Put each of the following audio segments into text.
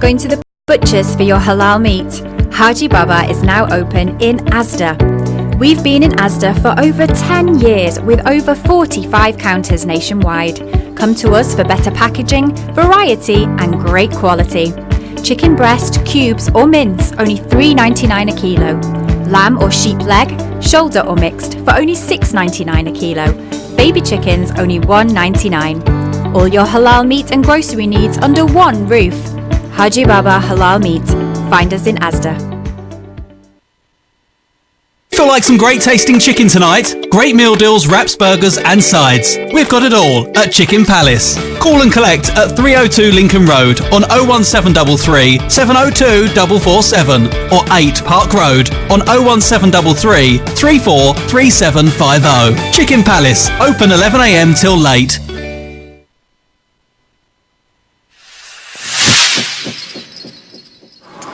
Going to the butchers for your halal meat? Haji Baba is now open in Asda. We've been in Asda for over 10 years with over 45 counters nationwide. Come to us for better packaging, variety and great quality. Chicken breast, cubes or mince, only $3.99 a kilo. Lamb or sheep leg, shoulder or mixed, for only $6.99 a kilo. Baby chickens, only $1.99. All your halal meat and grocery needs under one roof. Haji Baba Halal Meat. Find us in Asda. Feel like some great tasting chicken tonight? Great meal deals, wraps, burgers and sides. We've got it all at Chicken Palace. Call and collect at 302 Lincoln Road on 01733 702 447 or 8 Park Road on 01733 343750. Chicken Palace, open 11am till late.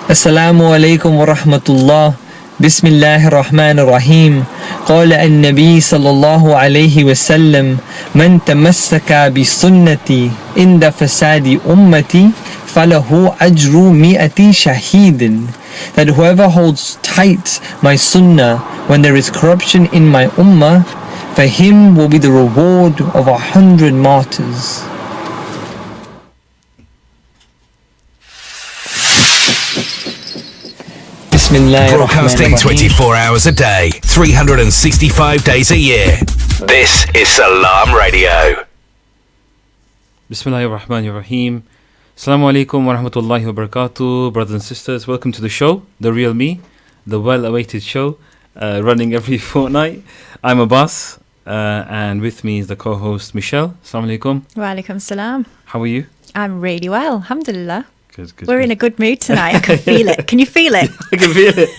Assalamu alaikum wa rahmatullah. بسم الله الرحمن الرحيم قال النبي صلى الله عليه وسلم من تمسك بسنتي عند فساد أمتي فله أجر 100 شهيد. That whoever holds tight my sunnah when there is corruption in my ummah, for him will be the reward of 100 martyrs. Broadcasting 24 hours a day, 365 days a year. This is Salaam Radio. Bismillahir Rahmanir Rahim. Assalamu alaikum wa rahmatullahi wa barakatuh. Brothers and sisters, welcome to the show, The Real Me, the well-awaited show, running every fortnight. I'm Abbas, and with me is the co-host Michelle. Assalamu alaikum. Wa alaikum salam. How are you? I'm really well, alhamdulillah. Good, We're in a good mood tonight. I can feel it. Can you feel it? I can feel it.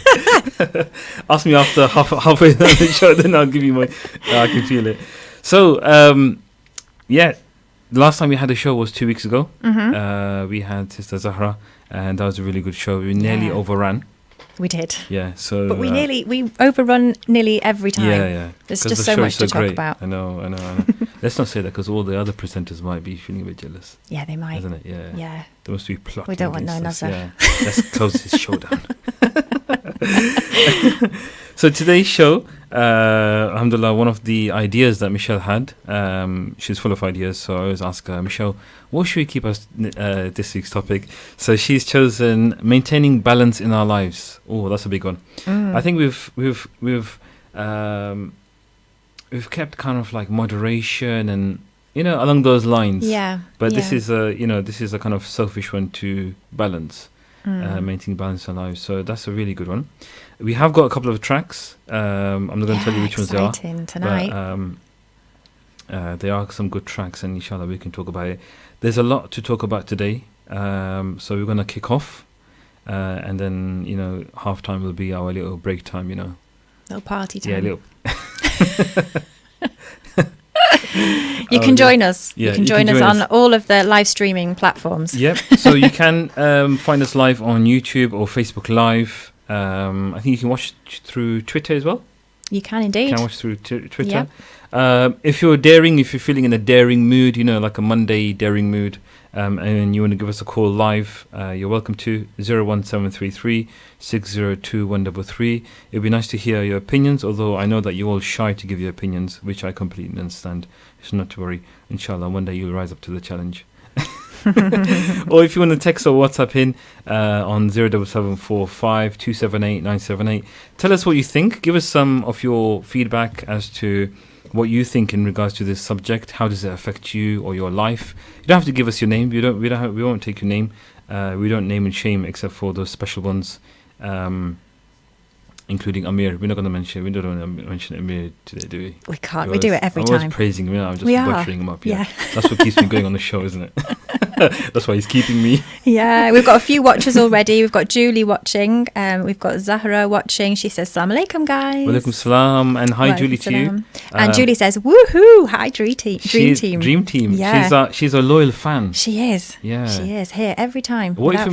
Ask me after halfway down the show, then I'll give you my. I can feel it. So, the last time we had a show was 2 weeks ago. Mm-hmm. We had Sister Zahra, and that was a really good show. We nearly overran. We did. Yeah. So, but we overrun nearly every time. Yeah. There's just so much to talk about. I know. Let's not say that because all the other presenters might be feeling a bit jealous. Yeah, they might. Isn't it? Yeah. Yeah. They must be plotting. We don't want no against nazar. us. Yeah. Let's close this show down. So today's show, alhamdulillah, one of the ideas that Michelle had, she's full of ideas, so I always ask her, Michelle, what should we keep as this week's topic? So she's chosen maintaining balance in our lives. Oh, that's a big one. I think we've kept kind of like moderation and along those lines. Yeah. But this is a kind of selfish one to balance. Maintaining balance in our lives. So that's a really good one. We have got a couple of tracks. I'm not going to tell you which ones they are. Tonight. But, there are some good tracks, and inshallah we can talk about it. There's a lot to talk about today. So we're going to kick off, and then half time will be our little break time. Little party time. Yeah, little. You can join us. Yeah, you can join us on all of the live streaming platforms. Yep. So you can find us live on YouTube or Facebook Live. I think you can watch through Twitter as well. You can indeed. You can watch through Twitter. Yep. If you're feeling in a daring mood, like a Monday daring mood, and you want to give us a call live, you're welcome to 01733 602 133. It'd be nice to hear your opinions, although I know that you're all shy to give your opinions, which I completely understand. So not to worry. Inshallah, one day you'll rise up to the challenge. Or if you want to text or WhatsApp in on 07745 278 978, tell us what you think. Give us some of your feedback as to what you think in regards to this subject. How does it affect you or your life? You don't have to give us your name. We won't take your name. We don't name and shame except for those special ones, including Amir. We don't want to mention Amir today, do we? We can't. We do it every time. I'm always praising him. I'm just butchering him up. Yeah. That's what keeps me going on the show, isn't it? That's why he's keeping me. Yeah, we've got a few watchers already. We've got Julie watching. We've got Zahra watching. She says, Assalamu alaikum, guys. Wa alaikum salam. And hi, Julie, to you. And Julie says, woohoo, hi, Dream Team. Dream Team. Yeah. She's a loyal fan. She is. Yeah. She is here every time. What if we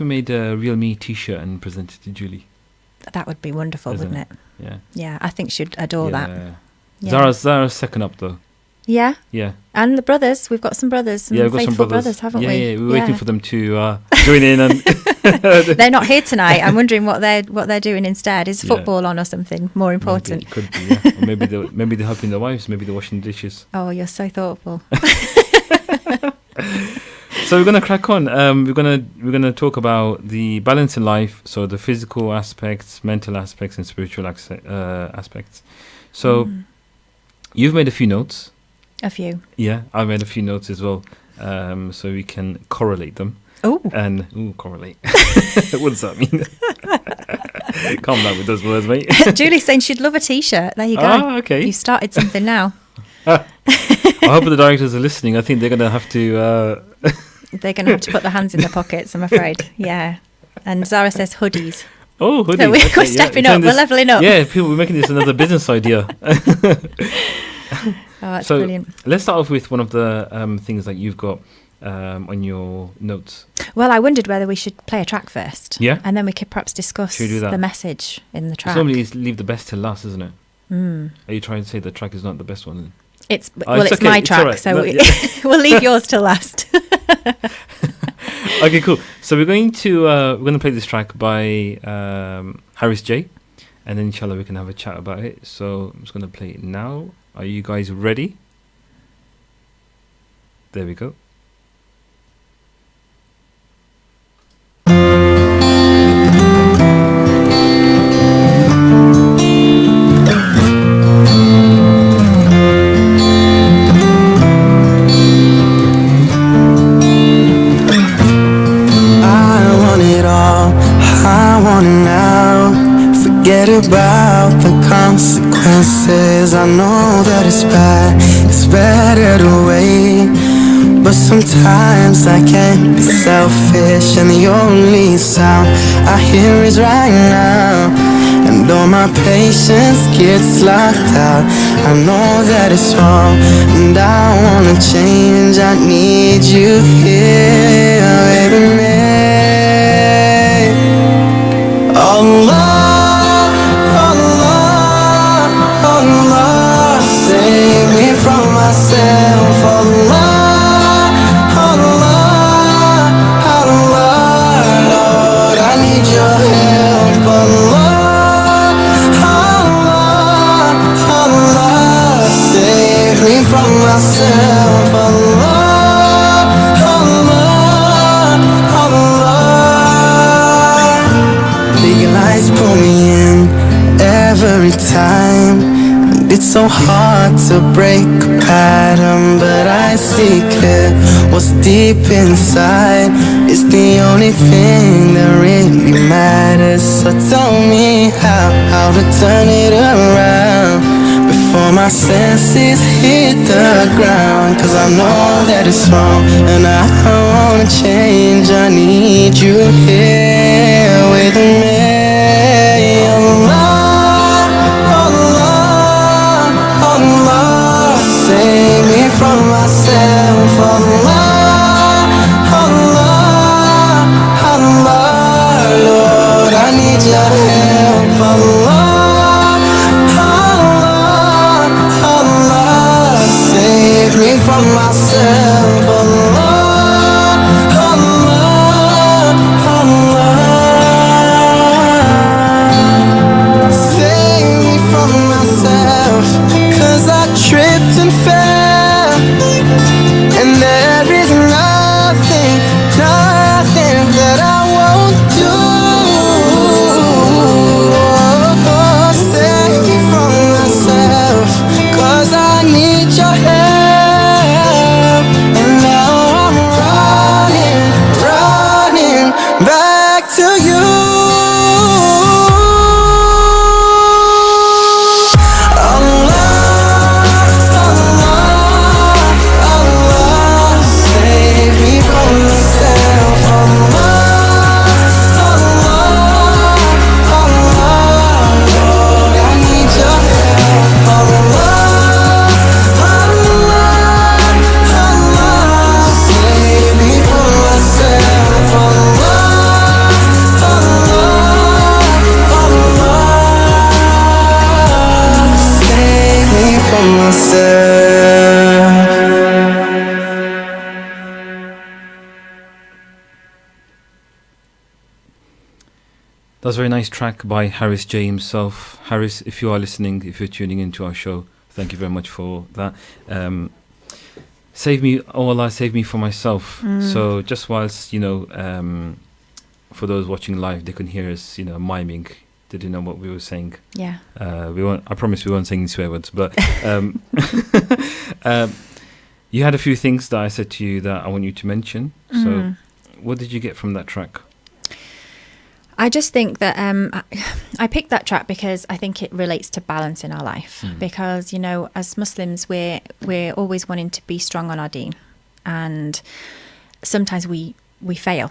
made a Real Me t-shirt and presented to Julie? That would be wonderful, wouldn't it? Yeah. Yeah, I think she'd adore that. Yeah. Zara's second up, though. Yeah. Yeah. And the brothers, we've got some brothers, some Yeah, we've got some faithful brothers. haven't yeah, we? Yeah, we're waiting for them to join in. And They're not here tonight. I'm wondering what they're doing instead. Is Yeah. football on or something more important? Maybe it could be, yeah. Or maybe they're helping their wives. Maybe they're washing dishes. Oh, you're so thoughtful. So we're gonna crack on. We're gonna talk about the balance in life. So the physical aspects, mental aspects, and spiritual aspects. So you've made a few notes. A few. Yeah, I made a few notes as well. So we can correlate them. Oh. And correlate. What does that mean? Calm down with those words, mate. Julie's saying she'd love a T-shirt. There you go. Ah, okay. You started something now. I hope the directors are listening. I think they're gonna have to. They're going to have to put their hands in their pockets, I'm afraid. Yeah. And Zara says hoodies. Oh, hoodies. So we're Okay, stepping yeah. up. We're leveling up. Yeah, we're making this another business idea. Oh, that's So brilliant. let's start off with one of the things that you've got on your notes. Well, I wondered whether we should play a track first. Yeah. And then we could perhaps discuss Should we do that? the message in the track. Normally, leave the best till last, isn't it? Are you trying to say the track is not the best one? It's Oh, it's it's okay, my it's track, all right. so No, we, yeah. we'll leave yours till last. Okay, cool. So we're going to play this track by Harris J, and then inshallah we can have a chat about it. So I'm just going to play it now. Are you guys ready? There we go. About the consequences, I know that it's bad, it's better to wait. But sometimes I can't be selfish, and the only sound I hear is right now. And though my patience gets locked out, I know that it's wrong, and I wanna change. I need you here with me. Allah, save me from myself. Allah, Allah, Allah, Lord, I need your help. Allah, Allah, Allah, save me from myself. Allah, Allah, Allah. Big lights pull me in every time. It's so hard to break a pattern, but I see clear. What's deep inside is the only thing that really matters. So tell me how to turn it around before my senses hit the ground. Cause I know that it's wrong, and I wanna change. I need you here with me. Allah, save me from myself. Allah, Allah, Allah, Lord, I need your help. Allah, Allah, Allah, save me from myself. Allah, Allah, That was a very nice track by Harris J himself. Harris, if you are listening, if you're tuning into our show, thank you very much for that. Save me, oh Allah, save me for myself. So just whilst, for those watching live, they can hear us, miming. They didn't know what we were saying. Yeah. I promise we weren't saying swear words, but you had a few things that I said to you that I want you to mention. So what did you get from that track? I just think that I picked that track because I think it relates to balance in our life. Because, as Muslims, we're always wanting to be strong on our deen. And sometimes we fail.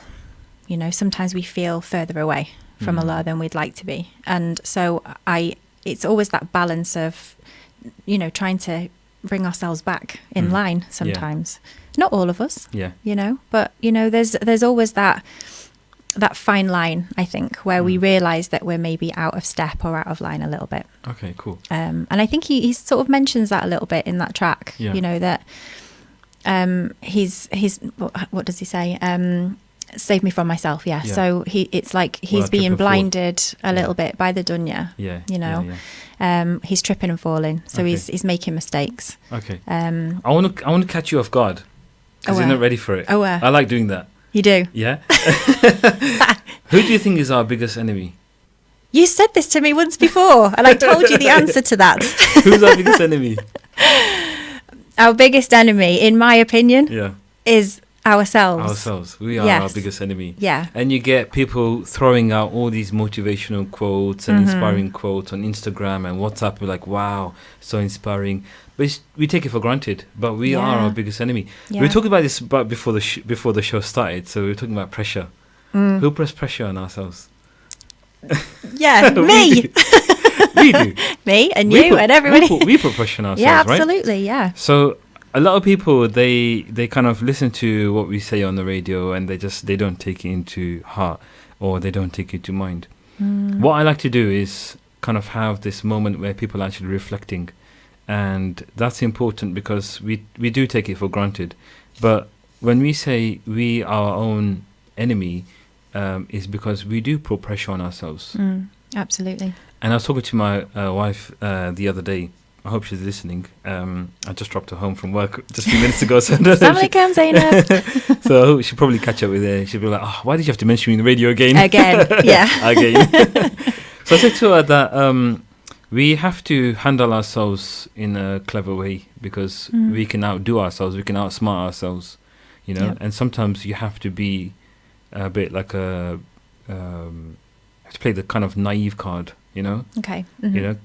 Sometimes we feel further away from Allah than we'd like to be. And so it's always that balance of, trying to bring ourselves back in line sometimes. Yeah. Not all of us, but, there's always that fine line, I think, where we realise that we're maybe out of step or out of line a little bit. Okay, cool. And I think he sort of mentions that a little bit in that track, that he's what does he say? Save me from myself, yeah. So it's like he's being blinded a little bit by the dunya, he's tripping and falling, so he's making mistakes. Okay. I want to catch you off guard because you're not ready for it. I like doing that. You do? Yeah. Who do you think is our biggest enemy? You said this to me once before, and I told you the answer to that. Who's our biggest enemy? Our biggest enemy, in my opinion, is ourselves. We are our biggest enemy. Yeah. And you get people throwing out all these motivational quotes and inspiring quotes on Instagram and WhatsApp. We're like, wow, so inspiring. But we take it for granted. But we are our biggest enemy. Yeah. We were talking about this before the show started. So we were talking about pressure. Who puts pressure on ourselves? Yeah, me. We do. Me and you and everybody. We put pressure on ourselves, yeah, absolutely, right? Yeah. So a lot of people, they kind of listen to what we say on the radio and they don't take it into heart or they don't take it to mind. What I like to do is kind of have this moment where people are actually reflecting. And that's important because we do take it for granted. But when we say we are our own enemy, is because we do put pressure on ourselves. Absolutely. And I was talking to my wife the other day. I hope she's listening. I just dropped her home from work just a few minutes ago. So Somebody comes, Zainab. So she'll probably catch up with her. She'll be like, oh, why did you have to mention me in the radio again? Again, yeah. Again. So I said to her that we have to handle ourselves in a clever way because we can outdo ourselves, we can outsmart ourselves, and sometimes you have to be a bit like have to play the kind of naive card, Okay.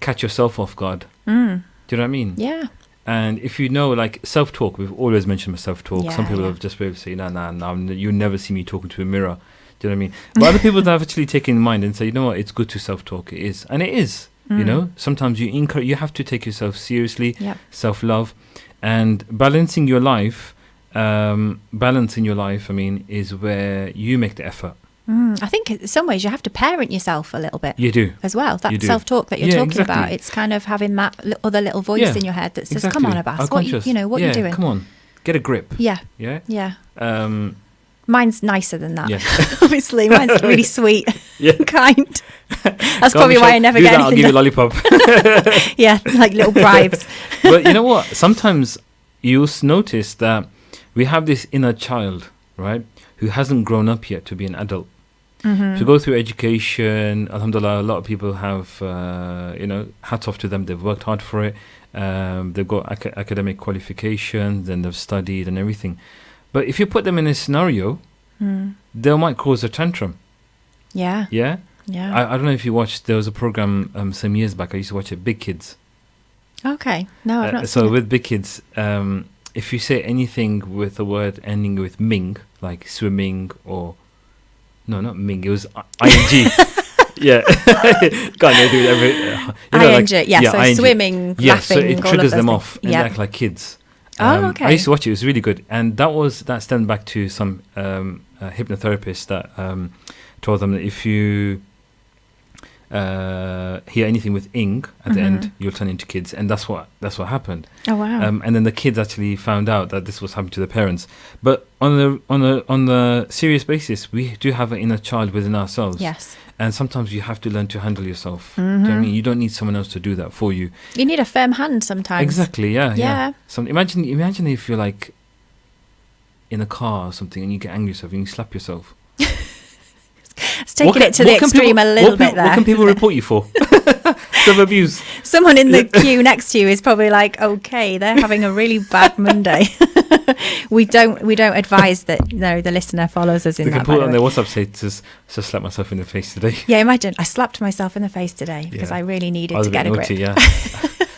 Catch yourself off guard. Do you know what I mean? Yeah. And if like self-talk, we've always mentioned self-talk. Yeah, some people have just been able to say, no, you'll never see me talking to a mirror. Do you know what I mean? But other people that have actually taken in mind and say, you know what, it's good to self-talk. It is. And it is. Sometimes you have to take yourself seriously, self-love, and balancing your life, I mean, is where you make the effort. I think in some ways you have to parent yourself a little bit. You do. As well. That self-talk that you're talking about, it's kind of having that other little voice in your head that says, come on, Abbas, what are you doing? Come on, get a grip. Yeah. Yeah? Yeah. Mine's nicer than that. Yeah. Obviously, mine's really sweet and kind. That's probably why I never get anything. I'll give you a lollipop. Yeah, like little bribes. But you know what? Sometimes you'll notice that we have this inner child, right, who hasn't grown up yet to be an adult. To go through education, alhamdulillah, a lot of people have, hats off to them. They've worked hard for it. They've got academic qualifications and they've studied and everything. But if you put them in a scenario, they might cause a tantrum. Yeah. Yeah? Yeah. I don't know if you watched, there was a program some years back, I used to watch it, Big Kids. Okay. No, I've not seen it. With Big Kids, if you say anything with a word ending with ming, like swimming or... No, not ming, it was ing. Yeah. Can't do it ing, so ing. Swimming, laughing, so it triggers them off and they act like kids. Okay. I used to watch it. It was really good, and that stemmed back to some hypnotherapists that told them that if you hear anything with ing at the end, you'll turn into kids, and that's what happened. Oh wow. And then the kids actually found out that this was happening to the parents. But on the serious basis, we do have an inner child within ourselves. Yes. And sometimes you have to learn to handle yourself. Do you know what I mean? You don't need someone else to do that for you. You need a firm hand sometimes. Exactly. Yeah. Yeah. So imagine if you're like in a car or something and you get angry yourself and you slap yourself. It's taking it to the extreme a little bit there. What can people report you for? Self-abuse. Someone in the queue next to you is probably like, okay, they're having a really bad Monday. We don't advise that the listener follows us in They that. can put it on their WhatsApp status. Just slap myself in the face today. Yeah, imagine I slapped myself in the face today because I really needed to get a grip. Yeah.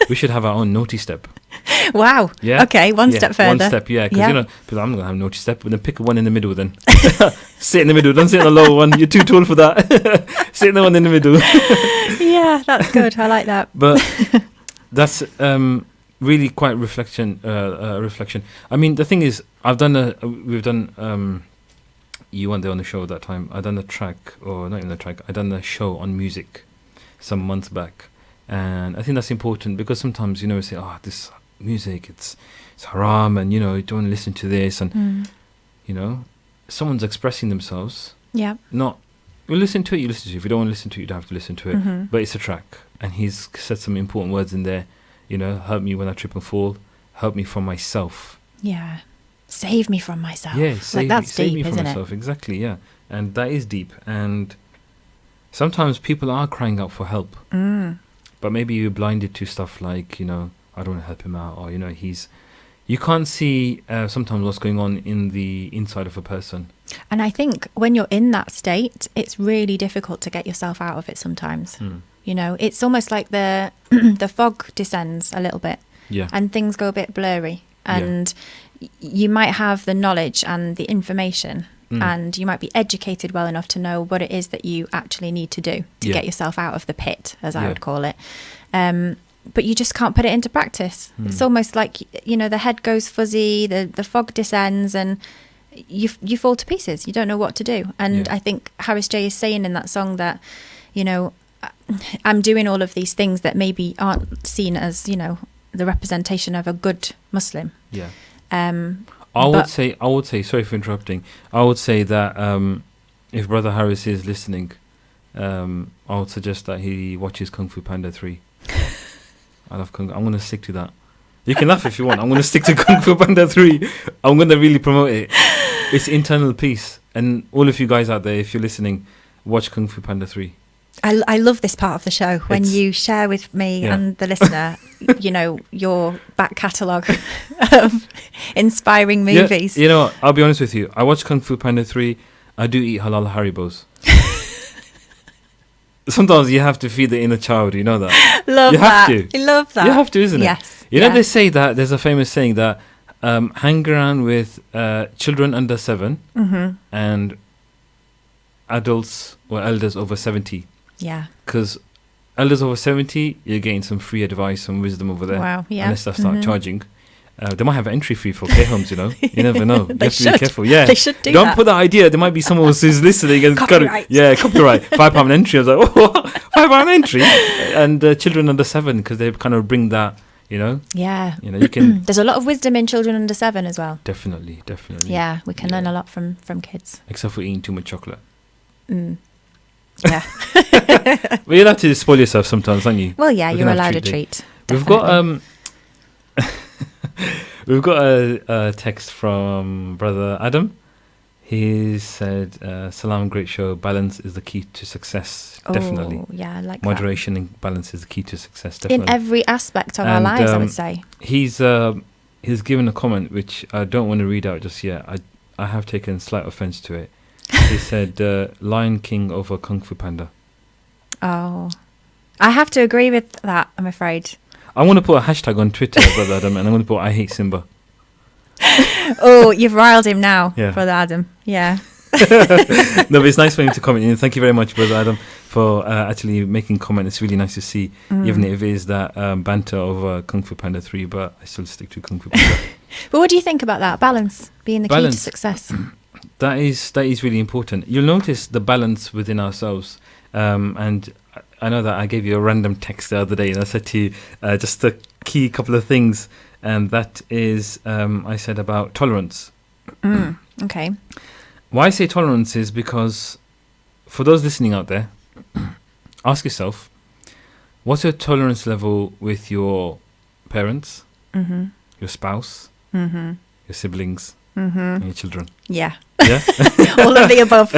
We should have our own naughty step. Wow. Yeah. Okay, one step further. One step, yeah. Because people, I'm going to have naughty step, but then pick one in the middle then. Sit in the middle. Don't sit on the lower one. You're too tall for that. Sit in the one in the middle. Yeah, that's good. I like that. But that's really quite reflection. I mean, the thing is, you weren't there on the show at that time. I've done a track, or not even a track, I've done a show on music some months back. And I think that's important because sometimes, we say, this music, it's haram, and, you don't want to listen to this. And, someone's expressing themselves. Yeah. You listen to it, you listen to it. If you don't want to listen to it, you don't have to listen to it. But it's a track. And he's said some important words in there. Help me when I trip and fall. Help me from myself. Yeah. Save me from myself. Yeah, that's save deep, me from isn't myself. it? Exactly, yeah. And that is deep. And sometimes people are crying out for help. But maybe you're blinded to stuff like, I don't want to help him out. Or, you can't see sometimes what's going on in the inside of a person. And I think when you're in that state, it's really difficult to get yourself out of it sometimes. It's almost like the fog descends a little bit. Yeah. And things go a bit blurry. And you might have the knowledge and the information. And you might be educated well enough to know what it is that you actually need to do to get yourself out of the pit, as I would call it. But you just can't put it into practice. It's almost like, the head goes fuzzy, the fog descends, and you fall to pieces. You don't know what to do. And I think Harris J is saying in that song that, I'm doing all of these things that maybe aren't seen as, the representation of a good Muslim. Yeah. I would say, sorry for interrupting, I would say that if Brother Harris is listening, I would suggest that he watches Kung Fu Panda 3. I love Kung Fu. I'm going to stick to that. You can laugh if you want. I'm going to stick to Kung Fu Panda 3. I'm going to really promote it. It's internal peace. And all of you guys out there, if you're listening, watch Kung Fu Panda 3. I love this part of the show when you share with me and the listener, your back catalogue of inspiring movies. Yeah, I'll be honest with you. I watch Kung Fu Panda 3. I do eat halal Haribos. Sometimes you have to feed the inner child, you know that. Love that. I love that. You have to, isn't it? Yes. They say that, there's a famous saying that hang around with children under 7 and adults or elders over 70. Yeah. Because elders over 70, you're getting some free advice and wisdom over there. Wow, yeah. Unless they start charging. They might have an entry fee for care homes, You never know. You have to be careful. Yeah. They should do Don't that. put that idea. There might be someone who's listening and Copyright. copyright. £5 entry. I was like, oh, £5 entry? And children under 7, because they kind of bring that, Yeah. You can... There's a lot of wisdom in children under 7 as well. Definitely. Yeah, we can learn a lot from kids. Except for eating too much chocolate. Yeah. But you'll have to spoil yourself sometimes, aren't you? Well, yeah, you're allowed a treat. We've got we've got a text from Brother Adam. He said, Salaam, great show. Balance is the key to success. Definitely. Yeah, I like Moderation and balance is the key to success. Definitely. In every aspect of our lives, I would say. He's given a comment which I don't want to read out just yet. I have taken slight offense to it. He said, Lion King over Kung Fu Panda. Oh. I have to agree with that, I'm afraid. I want to put a hashtag on Twitter, Brother Adam, and I'm going to put I hate Simba. Oh, you've riled him now, yeah. Brother Adam. Yeah. No, but it's nice for him to comment. And thank you very much, Brother Adam, for actually making comment. It's really nice to see, even if it is that banter over Kung Fu Panda 3, but I still stick to Kung Fu Panda. But what do you think about that? Balance being the key to success. That is really important. You'll notice the balance within ourselves. And I know that I gave you a random text the other day, and I said to you just a key couple of things, and that is I said about tolerance. Okay. Why I say tolerance is because for those listening out there, ask yourself, what's your tolerance level with your parents, your spouse, your siblings, and your children? Yeah. Yeah. All of the above.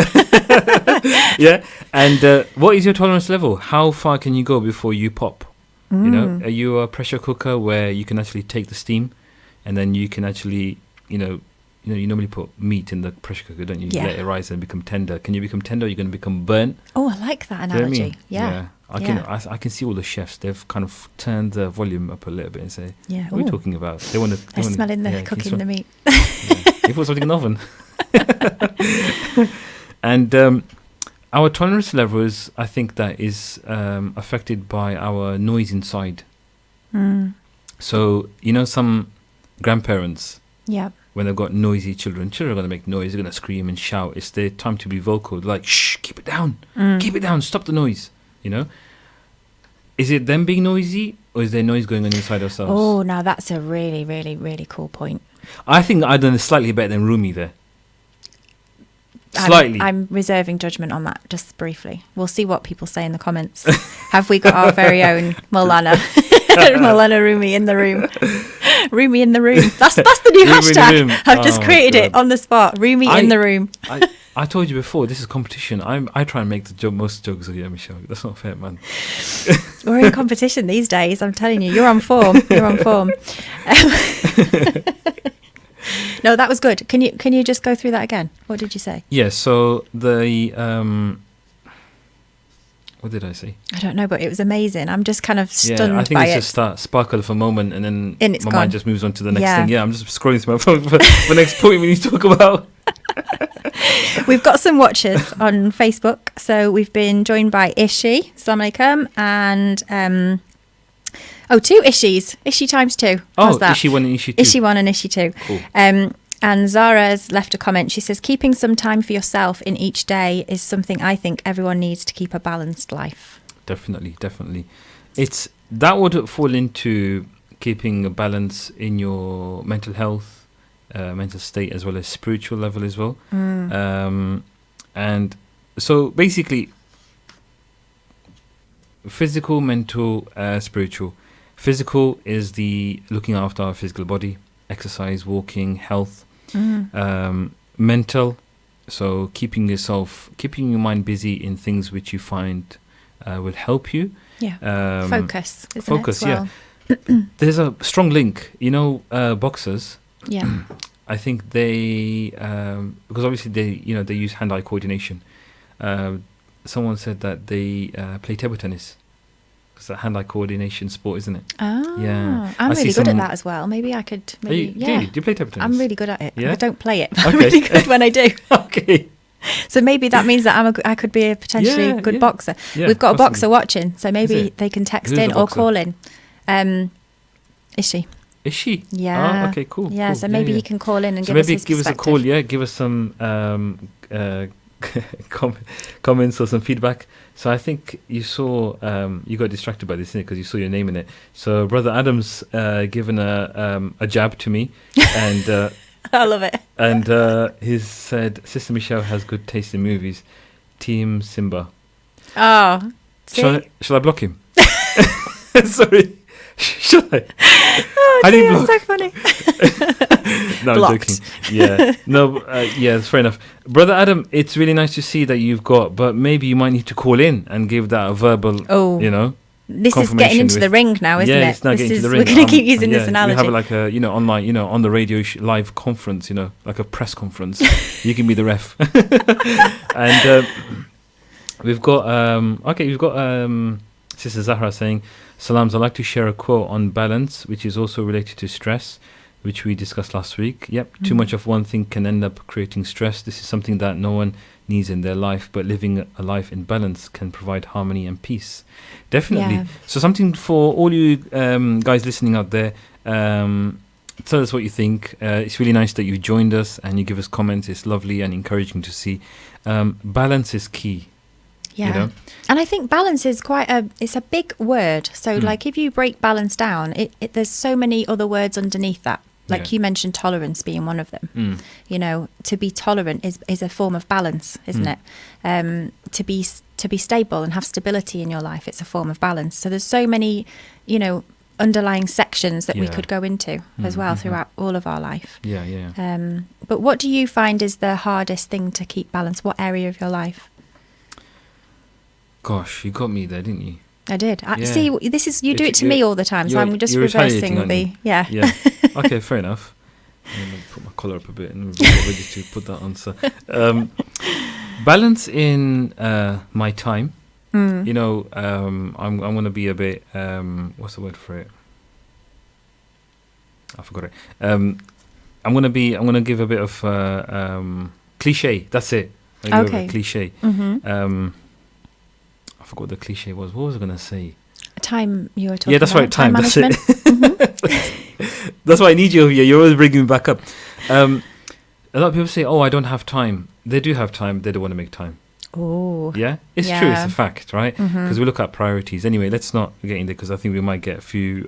Yeah. And what is your tolerance level? How far can you go before you pop? You know, are you a pressure cooker where you can actually take the steam, and then you can actually, you normally put meat in the pressure cooker, don't you? Yeah. You let it rise and become tender. Can you become tender? Or are you going to become burnt? Oh, I like that Do you know what I analogy. mean? Yeah. I can see all the chefs. They've kind of turned the volume up a little bit and say, Yeah. "What are we talking about?" They want to. They're smelling the cooking the meat. You put something in the oven. And our tolerance levels, I think, that is affected by our noise inside. So some grandparents, Yeah. when they've got noisy children are going to make noise. They're going to scream and shout. It's their time to be vocal. Like, shh, keep it down. Keep it down. Stop the noise. Is it them being noisy, or is there noise going on inside ourselves? Oh, now that's a really, really, really cool point. I think I've done it slightly better than Rumi there. Slightly. I'm reserving judgment on that, just briefly. We'll see what people say in the comments. Have we got our very own Maulana? Maulana Rumi in the room. Rumi in the room. That's the new Rumi in the hashtag. room. I've just Oh, created it God. on the spot. Rumi in the room. I told you before, this is competition. I try and make the most jokes of you, Michelle. That's not fair, man. We're in competition these days. I'm telling you, you're on form. You're on form. No, that was good. Can you just go through that again? What did you say? Yeah, so the what did I say? I don't know, but it was amazing. I'm just kind of stunned I think by it's it. just that sparkle for a moment, and then And it's my gone. mind just moves on to the next Yeah. thing. Yeah, I'm just scrolling through my phone for the next point we need to talk about. We've got some watchers on Facebook. So we've been joined by Ishi, Assalamu alaikum, and two Ishis. Ishi times two. How's that? Ishi 1 and Ishi 2. Ishi 1 and Ishi 2. Cool. And Zara's left a comment. She says, keeping some time for yourself in each day is something I think everyone needs to keep a balanced life. Definitely. That would fall into keeping a balance in your mental health, mental state, as well as spiritual level as well. And so basically, physical, mental, spiritual. Physical is the looking after our physical body, exercise, walking, health. Mental, so keeping your mind busy in things which you find will help you. Yeah. Focus, isn't Focus, it, as well? yeah. There's a strong link. Boxers, Yeah. I think they, because obviously they use hand-eye coordination. Someone said that they play table tennis. It's a hand-eye coordination sport, isn't it? Oh, Yeah. I'm I see really good at some- that as well. Maybe I could. Do you play table tennis? I'm really good at it. Yeah? I don't play it, but I'm Okay. really good when I do. Okay. So maybe that means that I could be a potentially good boxer. Yeah, We've got a boxer possibly. watching, so maybe it? they can text Who's in the or boxer? call in. Is she? Is she? Yeah. Oh, okay, cool. Yeah, cool. so maybe he can call in and So give us maybe his give us a perspective. call, give us some comments or some feedback. So I think you saw, you got distracted by this because you saw your name in it. So Brother Adam's given a jab to me, and I love it. and he's said, Sister Michelle has good taste in movies. Team Simba. Oh, see? Shall I block him? Sorry. Shall I? Oh, How do you dear, block? so funny. No, Blocked. I'm joking. Yeah. No, yeah, that's fair enough. Brother Adam, it's really nice to see that you've got, but maybe you might need to call in and give that a verbal, This is confirmation getting into the with- ring now, isn't yeah, it? it's now getting to the ring. We're going to keep using this We analogy. have like a, online, on the radio live conference, like a press conference. You can be the ref. And we've got Sister Zahra saying, Salams, I'd like to share a quote on balance, which is also related to stress, which we discussed last week. Yep, too much of one thing can end up creating stress. This is something that no one needs in their life, but living a life in balance can provide harmony and peace. Definitely. Yeah. So something for all you guys listening out there, tell us what you think. It's really nice that you joined us and you give us comments. It's lovely and encouraging to see. Balance is key. Yeah. You know? And I think balance is it's a big word. So like if you break balance down, there's so many other words underneath that. Like you mentioned tolerance being one of them. You know, to be tolerant is a form of balance, isn't it? To be stable and have stability in your life, it's a form of balance. So there's so many, you know, underlying sections that we could go into as well throughout all of our life. But what do you find is the hardest thing to keep balance? What area of your life? Gosh, you got me there, didn't you? I did. See, this is you do it to me all the time, so I'm just reversing the Yeah. Okay, fair enough. I'm gonna put my collar up a bit and we're ready to put that on. So, balance in my time. You know, I'm going to be a bit. What's the word for it? I forgot it. I'm going to give a bit of cliche. That's it. Okay. Cliche. I forgot what the cliche was. What was I going to say? Time you were talking. Yeah, that's about. right. Time. That's management. it. That's why I need you over here. You're always bringing me back up. A lot of people say, "Oh, I don't have time." They do have time. They don't want to make time. Oh. Yeah, it's true. It's a fact, right? Because we look at priorities. Anyway, let's not get in there because I think we might get a few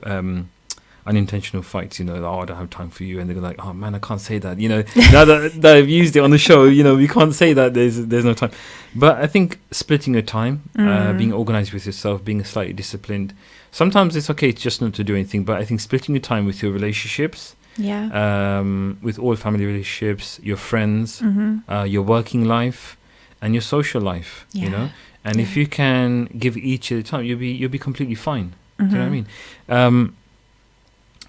unintentional fights. You know, like, oh, I don't have time for you, and they're like, oh man, I can't say that. You know, now that I've used it on the show, you know, we can't say that there's no time. But I think splitting your time, being organized with yourself, being slightly disciplined. Sometimes it's okay just not to do anything, but I think splitting your time with your relationships, with all family relationships, your friends, your working life, and your social life, you know, and if you can give each at a time, you'll be completely fine. Do you know what I mean?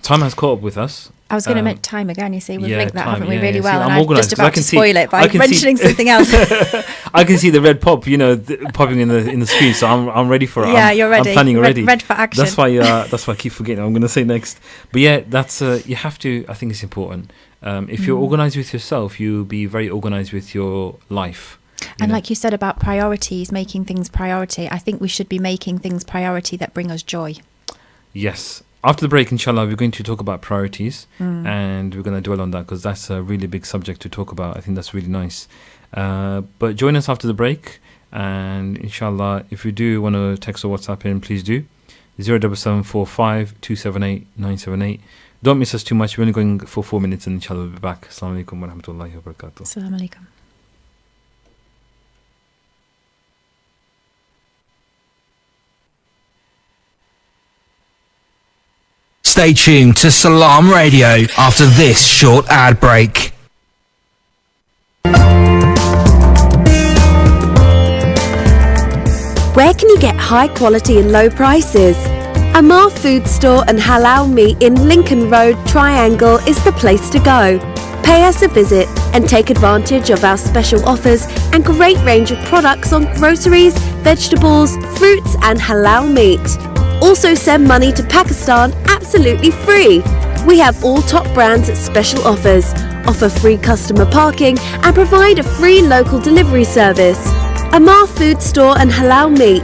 Time has caught up with us. I was going to make time again. You see, we've linked that, haven't we, really well? See, and I'm I'm just about to spoil it by mentioning something else. I can see the red pop, you know, popping in the screen. So I'm ready for it. Yeah, you're ready. I'm planning already. Red for action. That's why I keep forgetting. I'm going to say next. But yeah, that's you have to. I think it's important. If you're organized with yourself, you'll be very organized with your life. And like you said about priorities, making things priority, I think we should be making things priority that bring us joy. Yes. After the break, inshallah, we're going to talk about priorities and we're going to dwell on that because that's a really big subject to talk about. I think that's really nice. But join us after the break and inshallah, if you do want to text or WhatsApp in, please do. 07745 278 978. Don't miss us too much. We're only going for 4 minutes and inshallah we'll be back. Assalamu alaikum wa rahmatullahi wa barakatuh. Assalamu alaikum. Stay tuned to Salaam Radio after this short ad break. Where can you get high quality and low prices? Amar Food Store and Halal Meat in Lincoln Road, Triangle is the place to go. Pay us a visit and take advantage of our special offers and great range of products on groceries, vegetables, fruits and halal meat. Also send money to Pakistan absolutely free. We have all top brands at special offers, offer free customer parking and provide a free local delivery service. Amar Food Store and Halal Meat,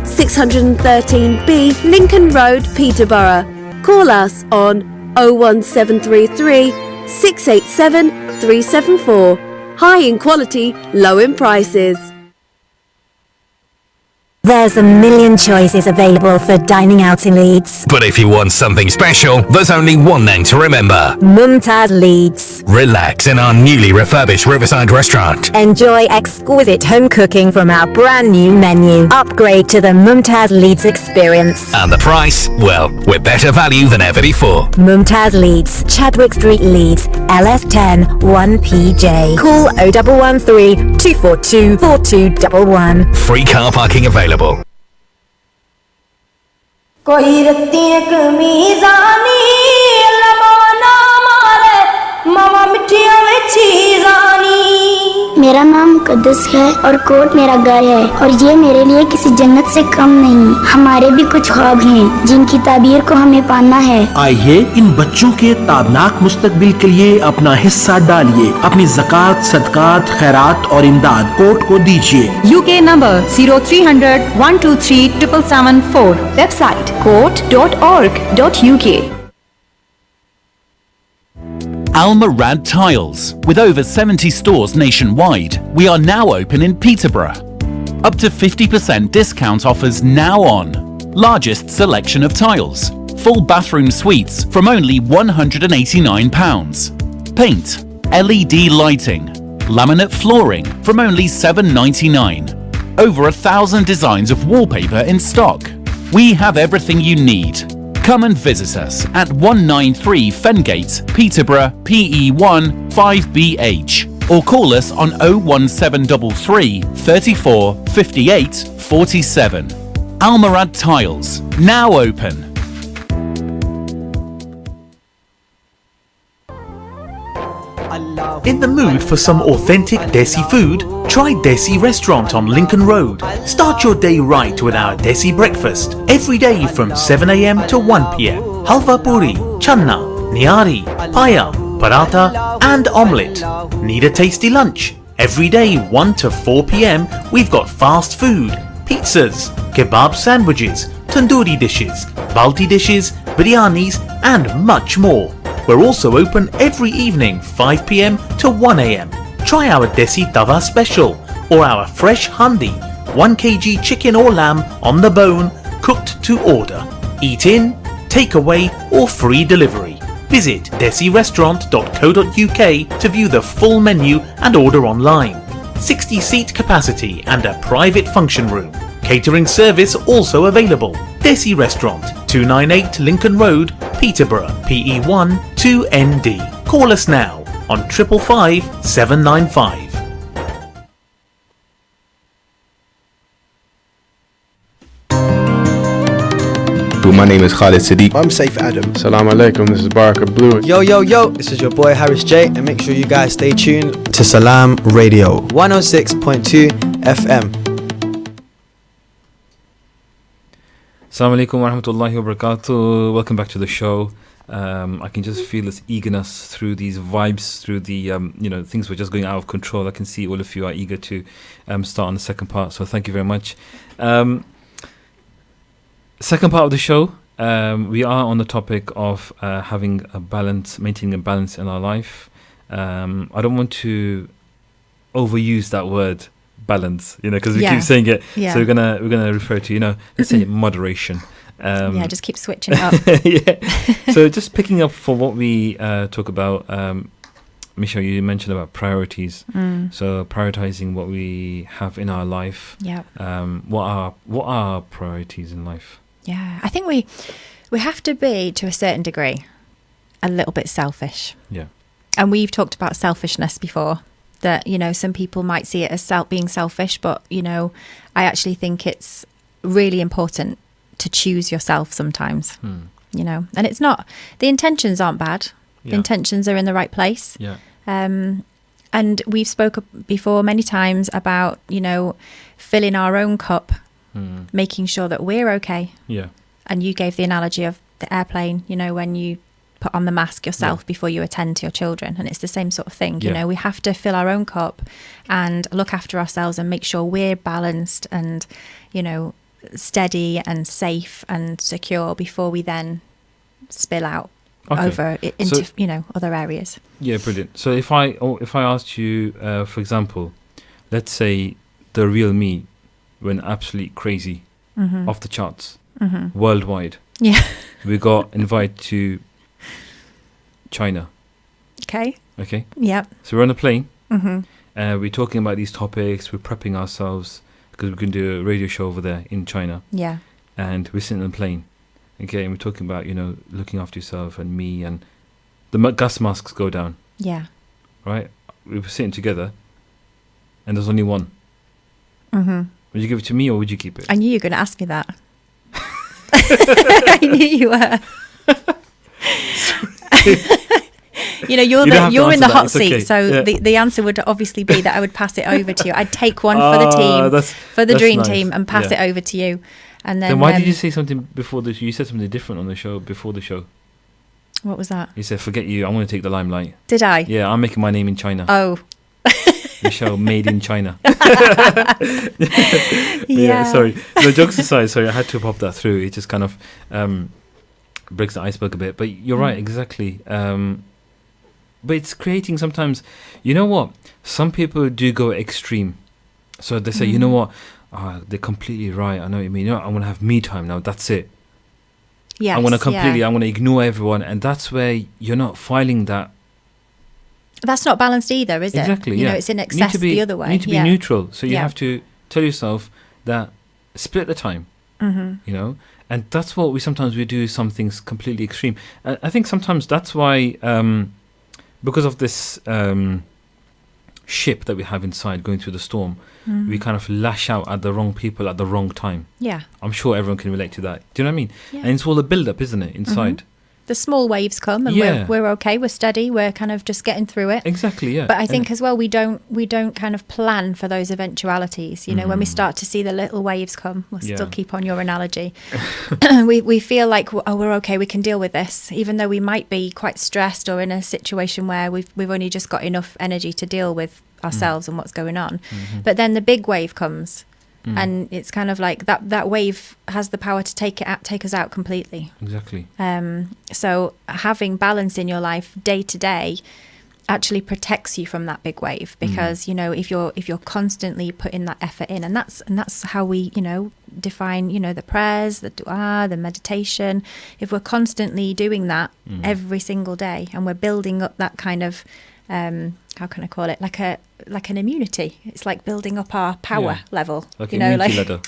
613B Lincoln Road, Peterborough. Call us on 01733 687 374. High in quality, low in prices. There's a million choices available for dining out in Leeds. But if you want something special, there's only one name to remember. Mumtaz Leeds. Relax in our newly refurbished Riverside restaurant. Enjoy exquisite home cooking from our brand new menu. Upgrade to the Mumtaz Leeds experience. And the price? Well, we're better value than ever before. Mumtaz Leeds, Chadwick Street, Leeds, LS10 1PJ. Call 0113 242 4211. Free car parking available. कोई रत्तियां कमीज़ानी लमाना मारे मामा मिठिया में चीज़ानी। मेरा नाम मुकद्दस है और coat मेरा घर है और ये मेरे लिए किसी जन्नत से कम नहीं। हमारे भी कुछ ख्वाब हैं जिनकी ताबीर को हमें पाना है। आइए इन बच्चों के ताबनाक मुस्तकबिल के लिए अपना हिस्सा डालिए। अपनी ज़कात, सदकात, खैरात और इमदाद कोट को दीजिए। UK number 0300 123 774. Website court.org.uk. Al Murad Tiles. With over 70 stores nationwide, we are now open in Peterborough. Up to 50% discount offers now on. Largest selection of tiles. Full bathroom suites from only £189. Paint, LED lighting, laminate flooring from only $7.99. Over 1,000 designs of wallpaper in stock. We have everything you need. Come and visit us at 193 Fengate, Peterborough, PE1 5BH, or call us on 01733 34 58 47. Al Murad Tiles, now open. In the mood for some authentic Desi food? Try Desi Restaurant on Lincoln Road. Start your day right with our Desi breakfast. Every day from 7 a.m. to 1 p.m. Halva puri, channa, nihari, paya, paratha and omelette. Need a tasty lunch? Every day 1 to 4 p.m. we've got fast food, pizzas, kebab sandwiches, tandoori dishes, balti dishes, biryanis and much more. We're also open every evening 5 p.m. to 1 a.m. Try our Desi Tawa special or our fresh handi, 1 kg chicken or lamb on the bone, cooked to order. Eat in, take away or free delivery. Visit desirestaurant.co.uk to view the full menu and order online. 60-seat capacity and a private function room. Catering service also available. Desi Restaurant, 298 Lincoln Road, Peterborough, PE1 2ND. Call us now on 555 795. My name is Khalid Sadiq. I'm Saif Adam. Salam alaikum, this is Baraka Blue. Yo, yo, yo, this is your boy Harris J, and make sure you guys stay tuned to Salaam Radio 106.2 FM. Assalamu alaikum wa rahmatullahi wa barakatuh. Welcome back to the show. I can just feel this eagerness through these vibes, through the things were just going out of control. I can see all of you are eager to start on the second part, so thank you very much. Second part of the show, we are on the topic of having a balance, maintaining a balance in our life. I don't want to overuse that word balance, because we keep saying it. Yeah. So we're gonna refer to, let's say moderation. Just keep switching up. Yeah. So just picking up for what we talk about, Michelle, you mentioned about priorities. So prioritizing what we have in our life. Yeah. What are priorities in life? Yeah, I think we have to be, to a certain degree, a little bit selfish. Yeah. And we've talked about selfishness before, that, some people might see it as being selfish, but, I actually think it's really important to choose yourself sometimes, and it's not, the intentions aren't bad. Yeah. The intentions are in the right place. Yeah. And we've spoken before many times about, filling our own cup, making sure that we're okay. Yeah. And you gave the analogy of the airplane, when you put on the mask yourself before you attend to your children. And it's the same sort of thing. We have to fill our own cup and look after ourselves and make sure we're balanced and, steady and safe and secure before we then spill out over into, other areas. Yeah, brilliant. So if I asked you, for example, let's say the real me went absolutely crazy, off the charts, worldwide. Yeah. We got invited to China. Okay. Yep. So we're on a plane. We're talking about these topics. We're prepping ourselves because we're going to do a radio show over there in China. Yeah. And we're sitting on the plane. Okay, and we're talking about, looking after yourself and me, and the gas masks go down. Yeah. Right? We were sitting together and there's only one. Would you give it to me or would you keep it? I knew you were going to ask me that. I knew you were. You're in the hot seat, okay. So the answer would obviously be that I would pass it over to you. I'd take one for the team, for the dream team, and pass it over to you. And then why did you say something before the show? You said something different on the show before the show. What was that? You said, "Forget you. I'm going to take the limelight." Did I? Yeah, I'm making my name in China. Oh. Michelle, made in China. Yeah. Sorry. No, jokes aside, sorry, I had to pop that through. It just kind of breaks the iceberg a bit. But you're right, exactly. but it's creating sometimes, you know what? Some people do go extreme. So they say, you know what? They're completely right. I know what you mean. You know, I want to have me time now. That's it. Yes, I want to completely, I want to ignore everyone. And that's where you're not filing that. That's not balanced either, is it? Exactly, You yeah. know, it's in excess the other way. You need to be neutral. So you Yeah. have to tell yourself that split the time, you know? And that's what we sometimes we do some things completely extreme. I think sometimes that's why, because of this ship that we have inside going through the storm, we kind of lash out at the wrong people at the wrong time. Yeah. I'm sure everyone can relate to that. Do you know what I mean? Yeah. And it's all a build-up, isn't it, inside? The small waves come and Yeah. we're okay, we're steady, we're kind of just getting through it. Exactly, yeah. But I think as well we don't kind of plan for those eventualities. You know, when we start to see the little waves come, we'll still keep on your analogy. we feel like, oh, we're okay, we can deal with this, even though we might be quite stressed or in a situation where we've only just got enough energy to deal with ourselves and what's going on. But then the big wave comes. And it's kind of like that wave has the power to take us out completely. Exactly. So having balance in your life day to day actually protects you from that big wave, because you know, if you're constantly putting that effort in, and that's how we, you know, define, you know, the prayers, the dua, the meditation. If we're constantly doing that every single day, and we're building up that kind of how can I call it, like an immunity. It's like building up our power level, like, you know, immunity ladder.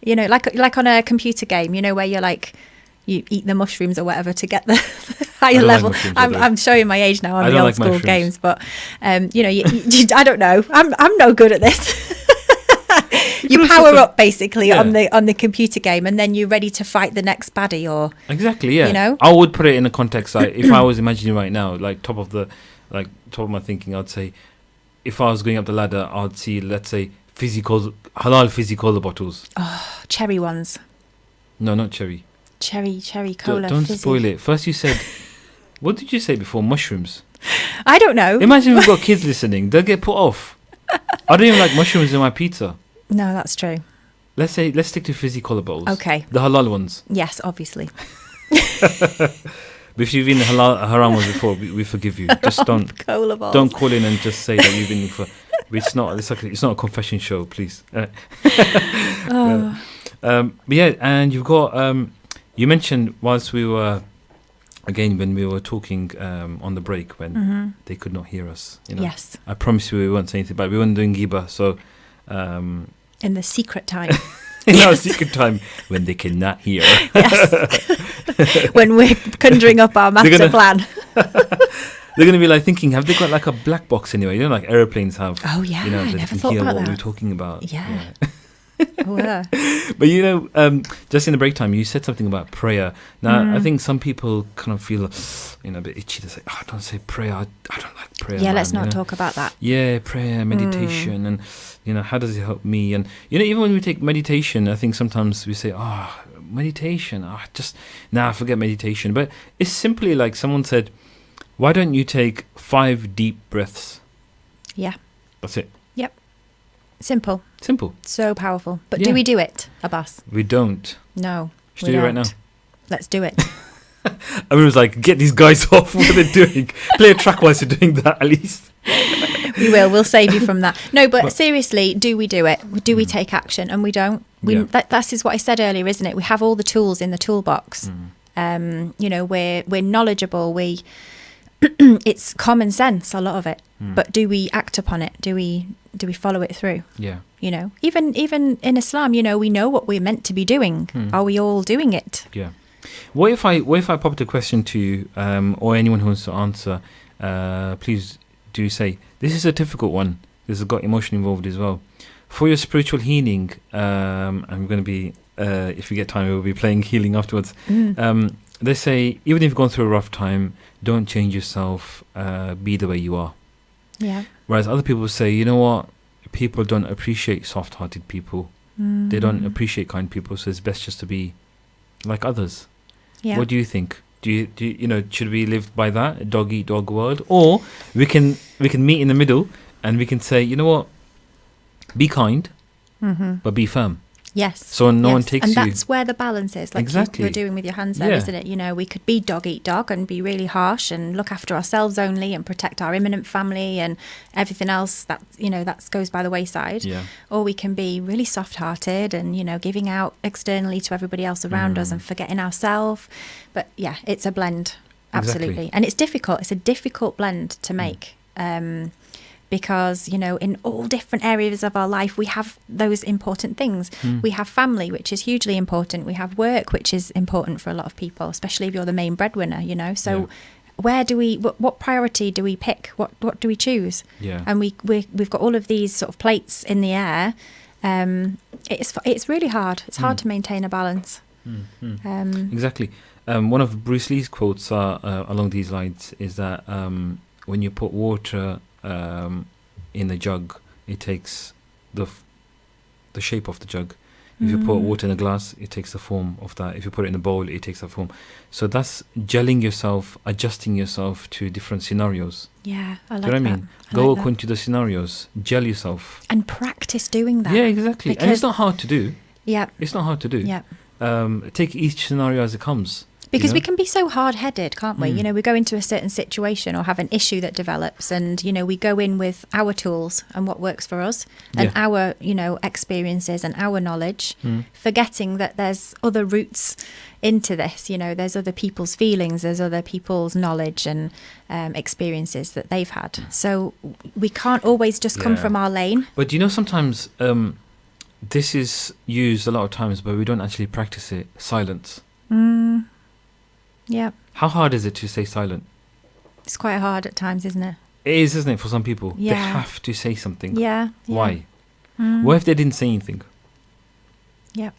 You know, like on a computer game, you know, where you're like, you eat the mushrooms or whatever to get the higher level. Like I'm showing my age now on the don't old like school mushrooms. games, but you know, I don't know. I'm no good at this. You power up basically on the computer game, and then you're ready to fight the next baddie, or exactly, yeah. You know, I would put it in a context. Like, if I was imagining right now, like top of my thinking, I'd say, if I was going up the ladder, I'd see, let's say, halal fizzy cola bottles. Oh, cherry ones. No, not cherry. Cherry cola. Don't fizzy. spoil it. First you said, what did you say before? Mushrooms. I don't know. Imagine we've got kids listening. They'll get put off. I don't even like mushrooms in my pizza. No, that's true. Let's stick to fizzy cola bottles. Okay. The halal ones. Yes, obviously. But if you've been haram ones before, we forgive you. Just don't call in and just say that you've been for. It's not a confession show, please. But yeah, and you've got you mentioned whilst we were when we were talking on the break when they could not hear us. You know? Yes. I promise you we weren't saying anything, but we weren't doing ghibah, so. In the secret time. In our secret time when they cannot hear. Yes. When we're conjuring up our master plan. They're going to be like thinking, have they got like a black box anyway? You know, like airplanes have. Oh, yeah. You know, I they never can thought hear about what that. we're talking about. Yeah. Oh, yeah. But you know, just in the break time, you said something about prayer. Now, I think some people kind of feel, a bit itchy to say, don't say prayer. I don't like prayer. Yeah, man, let's not you know? talk about that. Yeah, prayer, meditation, and, you know, how does it help me? And, you know, even when we take meditation, I think sometimes we say, meditation, forget meditation. But it's simply like someone said, why don't you take 5 deep breaths? Yeah. That's it. Yep. Simple. So powerful. But do we do it, Abbas? We don't. No. Should we do it right now? Let's do it. I mean, it was like, get these guys off. What are they doing? Play a track whilst you're doing that, at least. We will. We'll save you from that. No, but seriously, do we do it? Do we take action? And we don't. That is what I said earlier, isn't it? We have all the tools in the toolbox. You know, we're knowledgeable. It's common sense, a lot of it. But do we act upon it? Do we follow it through? Yeah. You know, even in Islam, you know, we know what we're meant to be doing. Are we all doing it? Yeah. What if I popped a question to you, or anyone who wants to answer? Please do say, this is a difficult one. This has got emotion involved as well. For your spiritual healing, I'm going to be, if we get time, we'll be playing healing afterwards. They say, even if you've gone through a rough time, don't change yourself, be the way you are. Yeah. Whereas other people say, you know what, people don't appreciate soft-hearted people. They don't appreciate kind people, so it's best just to be like others. Yeah. What do you think? Do you know, should we live by that, a dog eat dog world? Or we can meet in the middle and we can say, you know what, be kind, but be firm. Yes. So no one yes. takes and you. that's where the balance is, like Exactly. you're doing with your hands there, Yeah. isn't it? You know, we could be dog eat dog and be really harsh and look after ourselves only and protect our imminent family and everything else that, you know, that goes by the wayside. Yeah. Or we can be really soft-hearted and, you know, giving out externally to everybody else around us and forgetting ourselves. But yeah, it's a blend. Absolutely. Exactly. And it's difficult. It's a difficult blend to make. Because, you know, in all different areas of our life, we have those important things. We have family, which is hugely important. We have work, which is important for a lot of people, especially if you're the main breadwinner, you know. So where do we, what priority do we pick? What do we choose? Yeah. And we've got all of these sort of plates in the air. It's really hard. It's hard to maintain a balance. Exactly. One of Bruce Lee's quotes along these lines is that when you put water in a jug, it takes the shape of the jug. If you put water in a glass, it takes the form of that. If you put it in a bowl, it takes that form. So that's gelling yourself, adjusting yourself to different scenarios. Yeah, I like Do you know what I that. mean? Go according to the scenarios, gel yourself. And practice doing that. Yeah, exactly. And it's not hard to do. Yeah. It's not hard to do. Yeah. Take each scenario as it comes. Because you know? we can be so hard-headed, can't we? You know, we go into a certain situation or have an issue that develops and, you know, we go in with our tools and what works for us and our, you know, experiences and our knowledge, forgetting that there's other routes into this, you know, there's other people's feelings, there's other people's knowledge and experiences that they've had. So we can't always just come from our lane. But, you know, sometimes this is used a lot of times, but we don't actually practice it. Silence. Yeah. How hard is it to stay silent? It's quite hard at times, isn't it? It is, isn't it, for some people? Yeah. They have to say something. Yeah. Why? What if they didn't say anything? Yeah.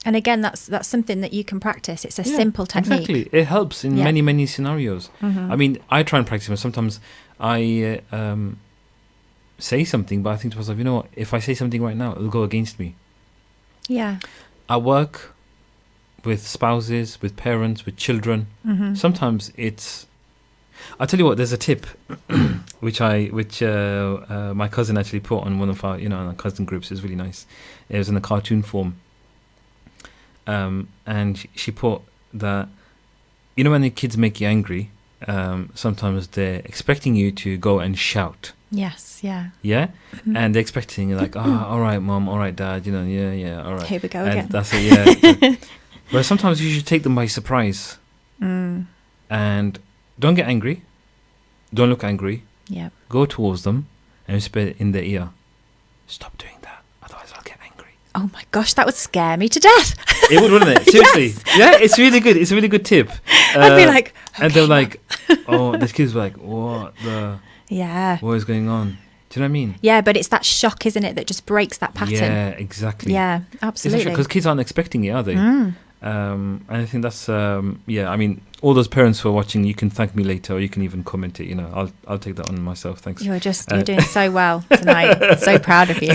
And again, that's something that you can practice. It's a simple technique. Exactly. It helps in many, many scenarios. I mean, I try and practice it. Sometimes I say something, but I think to myself, you know what? If I say something right now, it'll go against me. Yeah. At work, with spouses, with parents, with children, sometimes it's... I'll tell you what, there's a tip which my cousin actually put on one of our, you know, our cousin groups. It's really nice. It was in a cartoon form. And she put that, you know, when the kids make you angry, sometimes they're expecting you to go and shout. Yes, yeah. Yeah? And they're expecting, like, all right, mom, all right, dad, you know, yeah, all right. Here we go and again. That's it, yeah. But sometimes you should take them by surprise. And don't get angry. Don't look angry. Yeah. Go towards them and whisper in their ear, stop doing that, otherwise I'll get angry. Oh my gosh, that would scare me to death. It would, wouldn't it? Seriously. Yeah, it's really good. It's a really good tip. I'd be like, and they're like, oh, the kids were like, what is going on? Do you know what I mean? Yeah, but it's that shock, isn't it, that just breaks that pattern. Yeah, exactly. Yeah, absolutely. Because kids aren't expecting it, are they? And I think that's, I mean, all those parents who are watching, you can thank me later, or you can even comment it, you know. I'll take that on myself, thanks. You're doing so well tonight. So proud of you.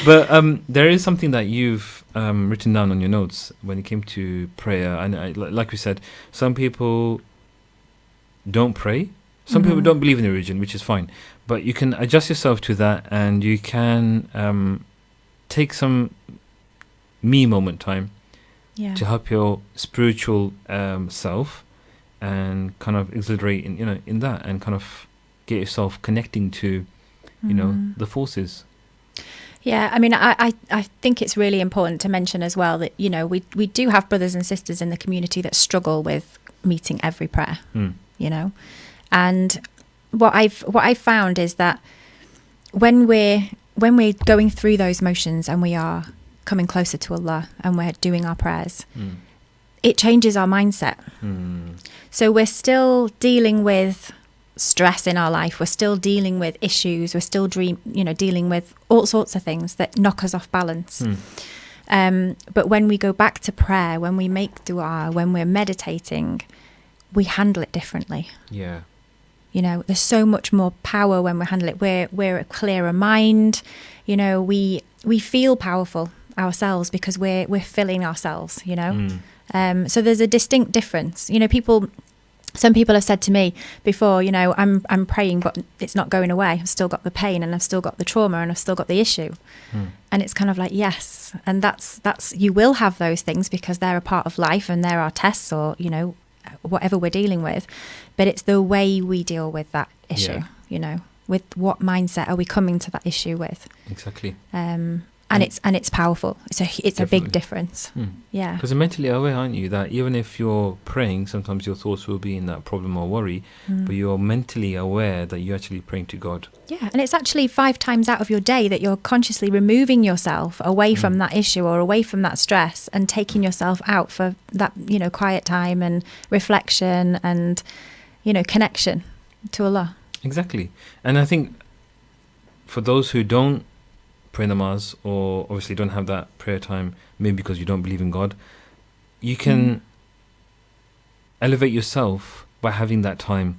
But there is something that you've written down on your notes when it came to prayer. And like we said, some people don't pray. Some people don't believe in the religion, which is fine. But you can adjust yourself to that, and you can take some me moment time to help your spiritual self and kind of exhilarate in that, and kind of get yourself connecting to the forces. Yeah, I mean, I think it's really important to mention as well that, you know, we do have brothers and sisters in the community that struggle with meeting every prayer, you know. And what I've found is that when we're going through those motions and we are coming closer to Allah and we're doing our prayers, it changes our mindset. So we're still dealing with stress in our life, we're still dealing with issues, we're still dealing with all sorts of things that knock us off balance. But when we go back to prayer, when we make dua, when we're meditating, we handle it differently. Yeah. You know, there's so much more power when we handle it. We're a clearer mind. You know, we feel powerful ourselves because we're filling ourselves, you know. So there's a distinct difference. You know, people some people have said to me before, I'm praying, but it's not going away. I've still got the pain, and I've still got the trauma, and I've still got the issue. And it's kind of like, yes. And that's you will have those things because they're a part of life, and there are tests or, whatever we're dealing with. But it's the way we deal with that issue, with what mindset are we coming to that issue with? Exactly. And it's powerful. It's a big difference. Yeah. Because you're mentally aware, aren't you, that even if you're praying, sometimes your thoughts will be in that problem or worry, but you're mentally aware that you're actually praying to God. Yeah, and it's actually 5 times out of your day that you're consciously removing yourself away from that issue or away from that stress and taking yourself out for that, quiet time and reflection and, connection to Allah. Exactly. And I think for those who don't pray namaz or obviously don't have that prayer time, maybe because you don't believe in God, you can elevate yourself by having that time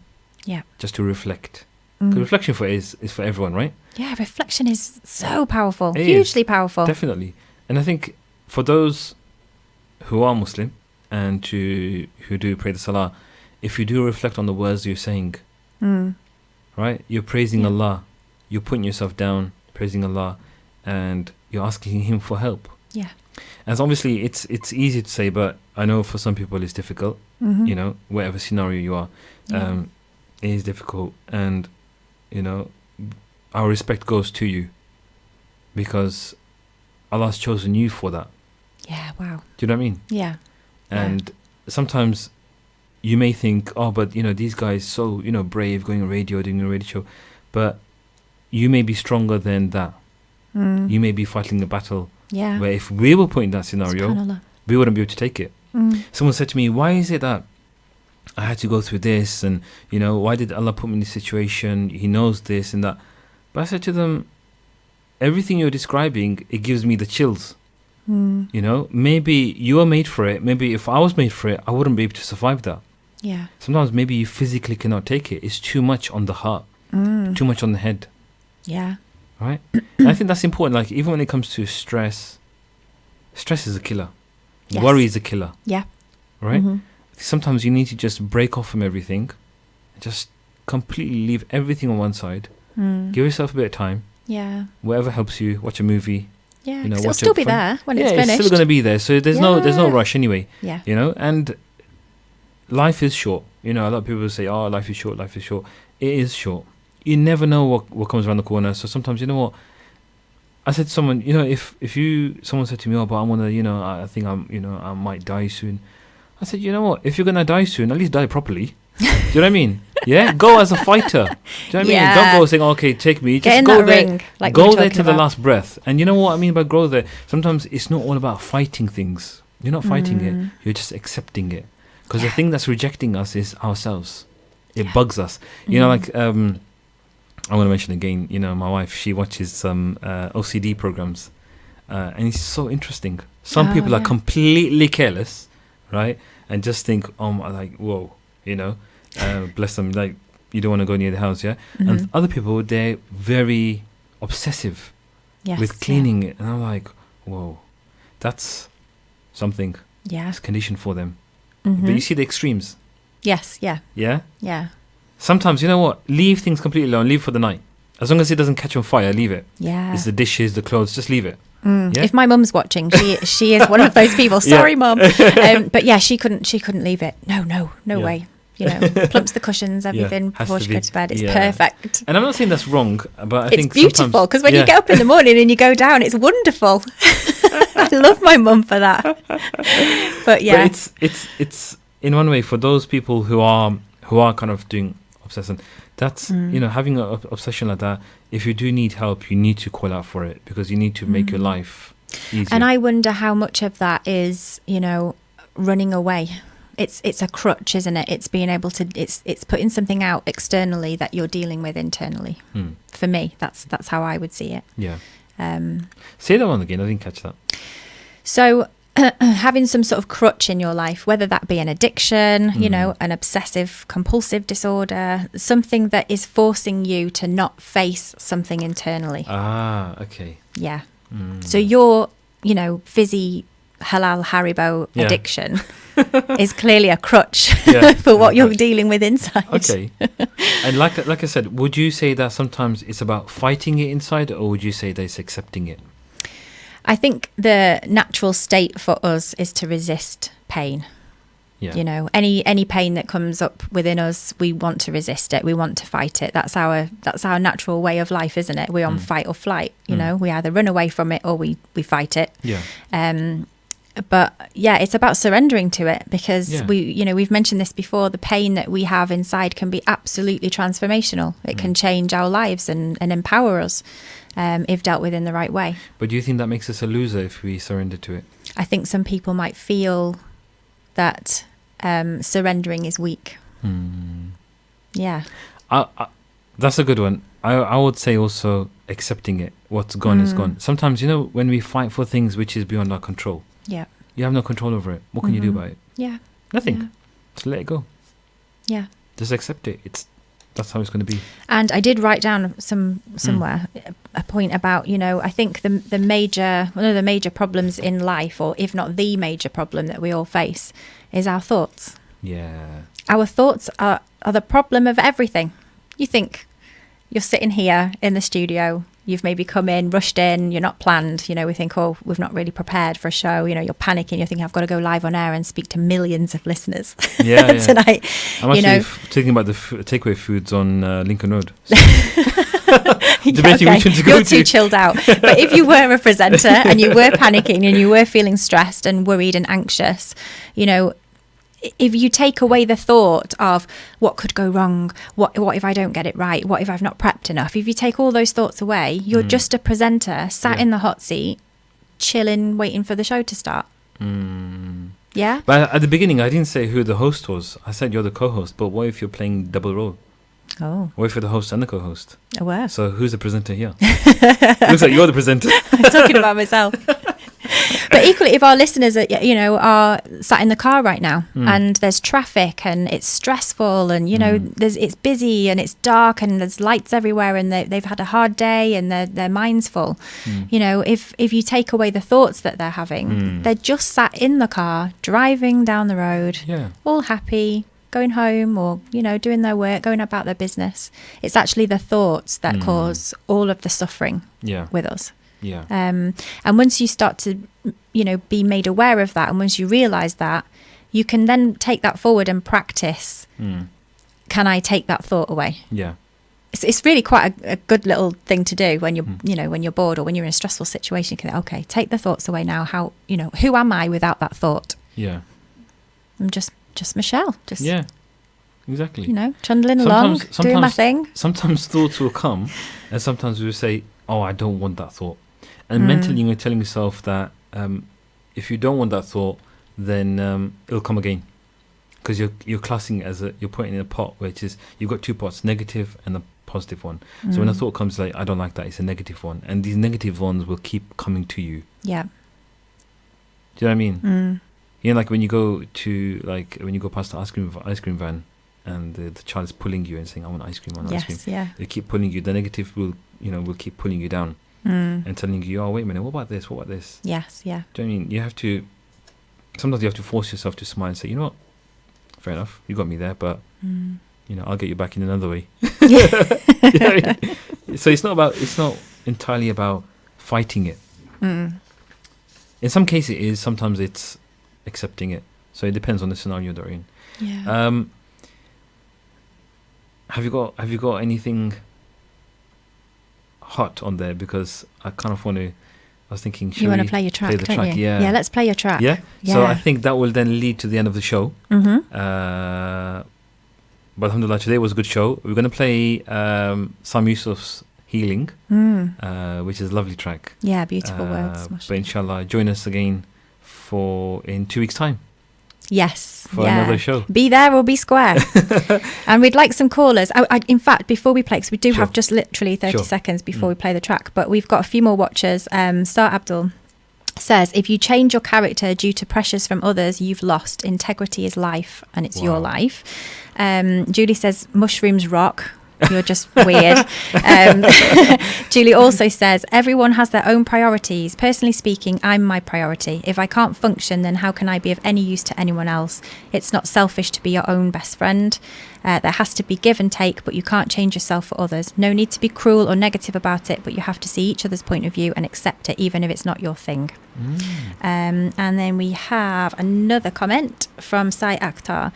just to reflect. Because reflection is for everyone, right? Yeah, reflection is so powerful, It hugely is, powerful. Definitely. And I think for those who are Muslim and who do pray the salah, if you do reflect on the words you're saying, right, you're praising Allah, you're putting yourself down, praising Allah, and you're asking Him for help. Yeah. And so obviously it's easy to say, but I know for some people it's difficult. Whatever scenario you are, it is difficult. And our respect goes to you because Allah's chosen you for that. Yeah, wow. Do you know what I mean? Yeah. And sometimes you may think, oh, but these guys so brave, going on radio, doing a radio show, but you may be stronger than that. You may be fighting a battle where if we were put in that scenario, we wouldn't be able to take it. Someone said to me, why is it that I had to go through this, and why did Allah put me in this situation? He knows this and that. But I said to them, everything you're describing, it gives me the chills. Maybe you are made for it. Maybe if I was made for it, I wouldn't be able to survive that. Yeah. Sometimes maybe you physically cannot take it. It's too much on the heart, too much on the head. Yeah. Right? And I think that's important. Like, even when it comes to stress is a killer. Yes. Worry is a killer. Yeah. Right? Sometimes you need to just break off from everything, just completely leave everything on one side. Give yourself a bit of time. Yeah. Whatever helps you. Watch a movie. Yeah. It'll still be there when it's finished. It's still going to be there. So there's no rush anyway. Yeah. And life is short. A lot of people say, "Oh, life is short. Life is short." It is short. You never know what comes around the corner. So sometimes, what? I said to someone, if someone said to me, "Oh, but I'm gonna, I think I might die soon." I said, you know what? If you're gonna die soon, at least die properly. Do you know what I mean? Yeah, go as a fighter. Do you know what I mean? Don't go saying, "Okay, take me." Get in go that there, ring, like go we were there talking to the about. last breath. And you know what I mean by grow there? Sometimes it's not all about fighting things. You're not fighting it. You're just accepting it. Because the thing that's rejecting us is ourselves. It bugs us. I want to mention again, my wife, she watches some OCD programs, and it's so interesting. Some people are completely careless, right? And just think, like, whoa, bless them, like, you don't want to go near the house, yeah? And other people, they're very obsessive with cleaning it. And I'm like, whoa, that's something. Yeah. It's a condition for them. But you see the extremes. Yes, yeah. Yeah? Yeah. Sometimes, you know what? Leave things completely alone. Leave for the night. As long as it doesn't catch on fire, leave it. Yeah. It's the dishes, the clothes. Just leave it. Yeah? If my mum's watching, she is one of those people. Sorry, mum. But yeah, she couldn't leave it. No way. Plumps the cushions, everything before she goes to bed. It's perfect. And I'm not saying that's wrong, but I it's think beautiful because when you get up in the morning and you go down, it's wonderful. I love my mum for that. But yeah, but it's in one way for those people who are kind of doing obsession. That's having an obsession like that. If you do need help, you need to call out for it because you need to make your life easier. And I wonder how much of that is running away. It's a crutch, isn't it? It's being able to it's putting something out externally that you're dealing with internally. For me, that's how I would see it. Yeah. Say that one again. I didn't catch that. So having some sort of crutch in your life, whether that be an addiction, an obsessive compulsive disorder, something that is forcing you to not face something internally. Ah, okay. Yeah. So your, fizzy halal Haribo addiction is clearly a crutch Yeah, for what you're dealing with inside. Okay. And like I said, would you say that sometimes it's about fighting it inside, or would you say that it's accepting it? I think the natural state for us is to resist pain. Yeah. You know, any pain that comes up within us, we want to resist it. We want to fight it. That's our natural way of life, isn't it? We're on fight or flight. You know, we either run away from it or we fight it. Yeah. But yeah, it's about surrendering to it, because we've mentioned this before. The pain that we have inside can be absolutely transformational. It can change our lives and empower us if dealt with in the right way. But do you think that makes us a loser if we surrender to it? I think some people might feel that surrendering is weak. Yeah. That's a good one. I would say also accepting it. What's gone is gone. Sometimes, when we fight for things which is beyond our control, yeah, you have no control over it. What can you do about it? Yeah. Nothing. Yeah. Just let it go. Yeah. Just accept it. That's how it's going to be. And I did write down somewhere a point about, I think one of the major problems in life, or if not the major problem that we all face, is our thoughts. Yeah. Our thoughts are the problem of everything. You think you're sitting here in the studio, you've maybe come in, rushed in, you're not planned. We think, oh, we've not really prepared for a show. You're panicking. You're thinking, I've got to go live on air and speak to millions of listeners tonight. I'm actually thinking about the takeaway foods on Lincoln Road. So. Debating which one to go You're too chilled out. But if you were a presenter and you were panicking and you were feeling stressed and worried and anxious, if you take away the thought of what could go wrong, what if I don't get it right, what if I've not prepped enough, if you take all those thoughts away, you're just a presenter sat in the hot seat, chilling, waiting for the show to start. Yeah? But at the beginning, I didn't say who the host was. I said you're the co-host, but what if you're playing double role? Oh. What if you're the host and the co-host? Oh, wow. So who's the presenter here? Looks like you're the presenter. I'm talking about myself. But equally, if our listeners are sat in the car right now and there's traffic and it's stressful and it's busy and it's dark and there's lights everywhere and they've had a hard day and their mind's full, if you take away the thoughts that they're having, they're just sat in the car driving down the road, all happy, going home or doing their work, going about their business. It's actually the thoughts that cause all of the suffering with us. Yeah. And once you start to, be made aware of that, and once you realise that, you can then take that forward and practice. Can I take that thought away? Yeah. It's really quite a good little thing to do when you're, when you're bored or when you're in a stressful situation. You can, okay, take the thoughts away now. How, who am I without that thought? Yeah. I'm just Michelle. Yeah. Exactly. Trundling along, doing my thing. Sometimes thoughts will come, and sometimes we will say, "Oh, I don't want that thought." And mentally, you're telling yourself that if you don't want that thought, then it'll come again, because you're classing it as you're putting in a pot, which is you've got two pots, negative and a positive one. So when a thought comes, like I don't like that, it's a negative one, and these negative ones will keep coming to you. Yeah. Do you know what I mean? Like when you go past the ice cream van, and the child is pulling you and saying, "I want ice cream, I want ice cream." Yeah. They keep pulling you. The negative will keep pulling you down. And telling you, "Oh, wait a minute, what about this? What about this?" Yes, yeah. Do you know what I mean? Sometimes you have to force yourself to smile and say, "You know what? Fair enough, you got me there, but I'll get you back in another way." You know what I mean? So it's not entirely about fighting it. In some cases it is, sometimes it's accepting it. So it depends on the scenario they're in. Yeah. Have you got anything hot on there? Because I kind of want to. I was thinking, you want to play your track, don't you? Yeah, let's play your track. Yeah. So I think that will then lead to the end of the show. But alhamdulillah, today was a good show. We're going to play Sam Yusuf's Healing, which is a lovely track. Yeah, beautiful words. But inshallah, join us again in 2 weeks' time. Yes. For another show. Be there or be square. And we'd like some callers. In fact, before we play, because we do have just literally 30 seconds before we play the track, but we've got a few more watchers. Star Abdul says, if you change your character due to pressures from others, you've lost. Integrity is life, and it's your life. Julie says, mushrooms rock. You're just weird. Julie also says, everyone has their own priorities. Personally speaking, I'm my priority. If I can't function, then how can I be of any use to anyone else? It's not selfish to be your own best friend. There has to be give and take, but you can't change yourself for others. No need to be cruel or negative about it, but you have to see each other's point of view and accept it, even if it's not your thing. And then we have another comment from Sai Akhtar.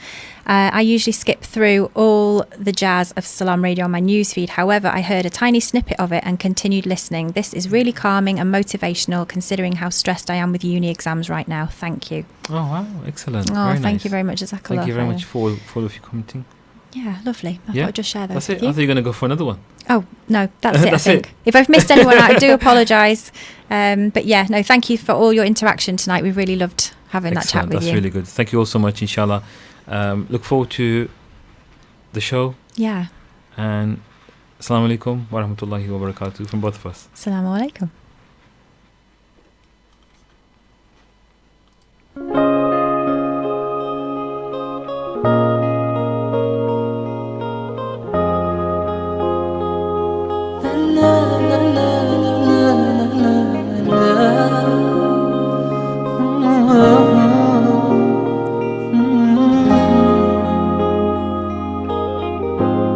I usually skip through all the jazz of Salaam Radio on my newsfeed. However, I heard a tiny snippet of it and continued listening. This is really calming and motivational, considering how stressed I am with uni exams right now. Thank you. Oh, wow. Excellent. Oh, very thank nice. you very much, Jazakallah. Thank you very much for all of you commenting. Yeah, lovely. I thought I'd just share those That's with it. you. I thought you were going to go for another one. Oh, no, that's it, That's I think. it. If I've missed anyone out, I do apologise. But yeah, no, thank you for all your interaction tonight. We've really loved having that chat with That's you. really good. Thank you all so much, inshallah. Look forward to the show. Yeah. And Assalamu alaikum wa rahmatullahi wa barakatuh from both of us. Assalamu alaikum.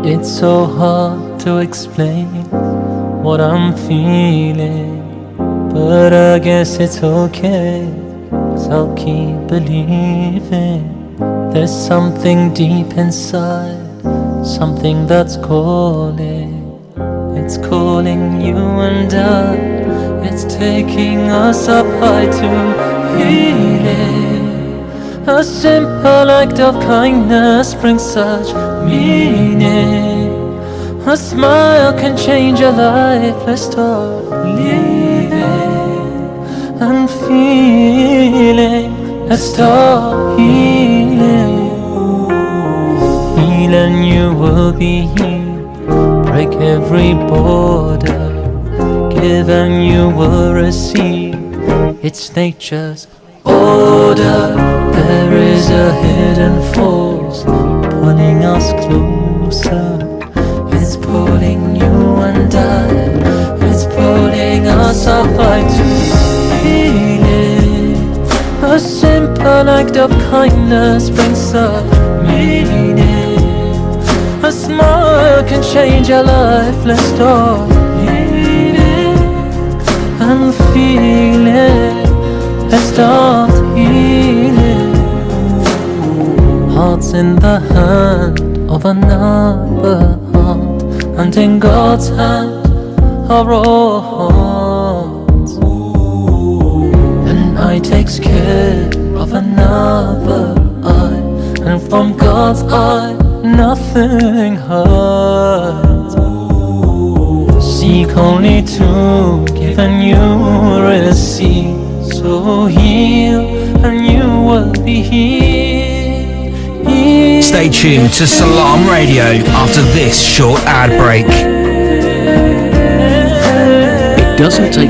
It's so hard to explain what I'm feeling, but I guess it's okay, 'cause I'll keep believing. There's something deep inside, something that's calling. It's calling you and I. It's taking us up high to healing. A simple act of kindness brings such meaning. A smile can change a life. Let's start believing and feeling. Let's start healing. Heal and you will be healed. Break every border. Give and you will receive. It's nature's order. There is a hidden force pulling us closer. It's pulling you and I. It's pulling us up high to healing. A simple act of kindness brings such meaning. A smile can change a life. Let's start healing and feeling. Let's start healing. Hearts in the hand of another heart, and in God's hand are all hearts. An eye takes care of another eye, and from God's eye nothing hurts. Seek only to give and you receive. So heal and you will be healed. Stay tuned to Salaam Radio after this short ad break. It doesn't take